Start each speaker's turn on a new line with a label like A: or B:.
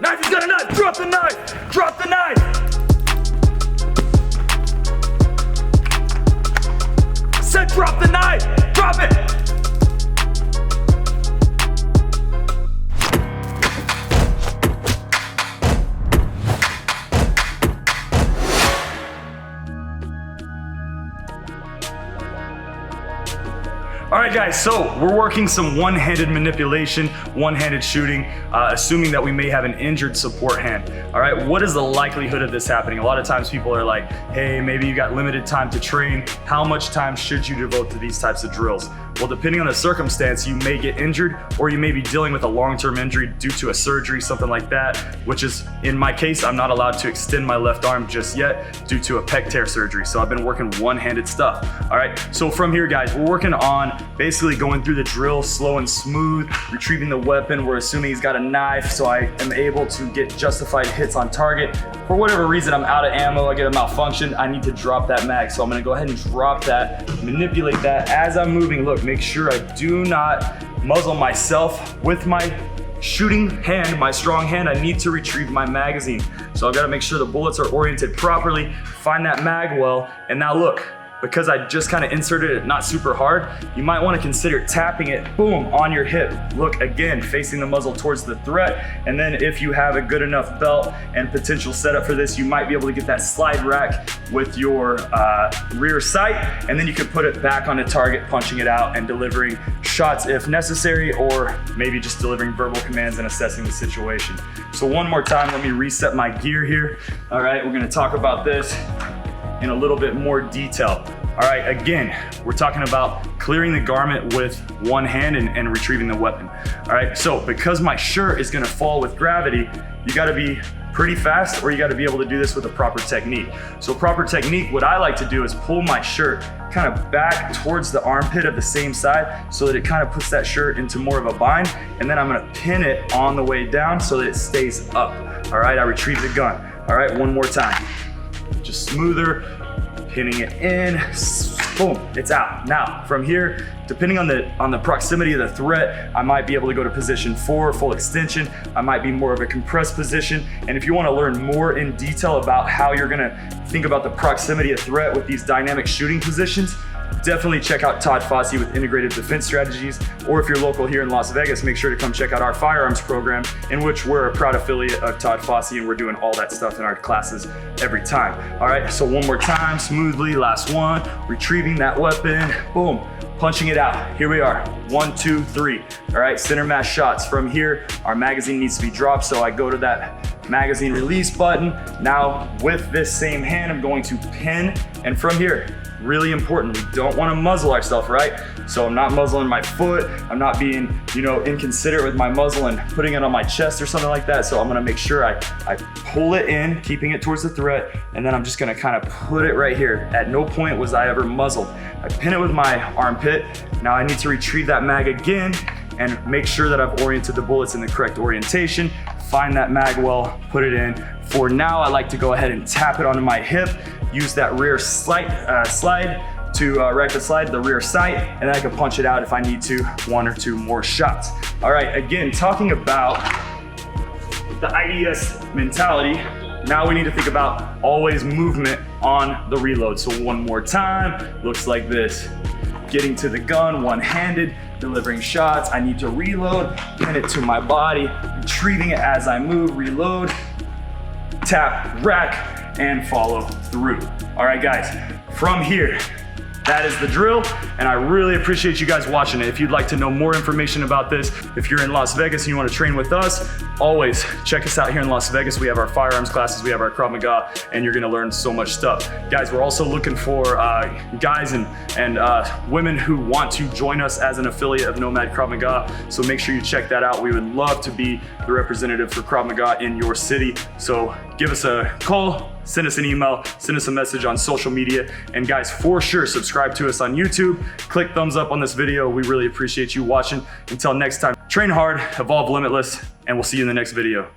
A: Knife, he's got a knife! Drop the knife! Drop the knife! I said drop the knife! Drop it! All right, guys, so we're working some one-handed manipulation, one-handed shooting, assuming that we may have an injured support hand. All right, what is the likelihood of this happening? A lot of times people are like, hey, maybe you got limited time to train. How much time should you devote to these types of drills? Well, depending on the circumstance, you may get injured or you may be dealing with a long-term injury due to a surgery, something like that, which is, in my case, I'm not allowed to extend my left arm just yet due to a pec tear surgery. So I've been working one-handed stuff. All right, so from here, guys, we're working on basically going through the drill slow and smooth, retrieving the weapon. We're assuming he's got a knife, so I am able to get justified hits on target. For whatever reason, I'm out of ammo, I get a malfunction, I need to drop that mag. So I'm gonna go ahead and drop that, manipulate that as I'm moving. Look, make sure I do not muzzle myself with my shooting hand, my strong hand. I need to retrieve my magazine. So I've got to make sure the bullets are oriented properly, find that mag well, and now look, because I just kind of inserted it not super hard, you might want to consider tapping it, boom, on your hip. Look, again, facing the muzzle towards the threat. And then if you have a good enough belt and potential setup for this, you might be able to get that slide rack with your rear sight, and then you can put it back on the target, punching it out and delivering shots if necessary, or maybe just delivering verbal commands and assessing the situation. So one more time, let me reset my gear here. All right, we're gonna talk about this in a little bit more detail. All right, again, we're talking about clearing the garment with one hand and retrieving the weapon. All right, so because my shirt is gonna fall with gravity, you gotta be pretty fast, or you gotta be able to do this with a proper technique. So proper technique, what I like to do is pull my shirt kind of back towards the armpit of the same side so that it kind of puts that shirt into more of a bind, and then I'm gonna pin it on the way down so that it stays up. All right, I retrieve the gun. All right, one more time. Just smoother, pinning it in, boom, it's out. Now, from here, depending on the proximity of the threat, I might be able to go to position 4, full extension. I might be more of a compressed position. And if you want to learn more in detail about how you're gonna think about the proximity of threat with these dynamic shooting positions, definitely check out Todd Fossey with Integrated Defense Strategies. Or if you're local here in Las Vegas, make sure to come check out our Firearms program, in which we're a proud affiliate of Todd Fossey, and we're doing all that stuff in our classes every time. All right, so one more time, smoothly, last one, retrieving that weapon, boom, punching it out. Here we are, 1, 2, 3. All right, center mass shots. From here, our magazine needs to be dropped, so I go to that magazine release button. Now, with this same hand, I'm going to pin, and from here, really important, we don't want to muzzle ourselves, right? So I'm not muzzling my foot, I'm not being, inconsiderate with my muzzle and putting it on my chest or something like that. So I'm gonna make sure I pull it in, keeping it towards the threat, and then I'm just gonna kind of put it right here. At no point was I ever muzzled. I pin it with my armpit. Now I need to retrieve that mag again and make sure that I've oriented the bullets in the correct orientation, find that mag well, put it in. For now, I like to go ahead and tap it onto my hip, use that rear slide to right slide the rear sight, and then I can punch it out if I need to, 1 or 2 more shots. All right, again, talking about the IDS mentality, now we need to think about always movement on the reload. So one more time, looks like this. Getting to the gun one-handed, delivering shots. I need to reload, pin it to my body, retrieving it as I move, reload, tap, rack, and follow through. All right, guys, from here, that is the drill, and I really appreciate you guys watching it. If you'd like to know more information about this, if you're in Las Vegas and you want to train with us, always check us out here in Las Vegas. We have our firearms classes, we have our Krav Maga, and you're gonna learn so much stuff. Guys, we're also looking for guys and women who want to join us as an affiliate of Nomad Krav Maga, so make sure you check that out. We would love to be the representative for Krav Maga in your city. So give us a call, send us an email, send us a message on social media, and guys, for sure, subscribe to us on YouTube, click thumbs up on this video. We really appreciate you watching. Until next time, train hard, evolve limitless, and we'll see you in the next video.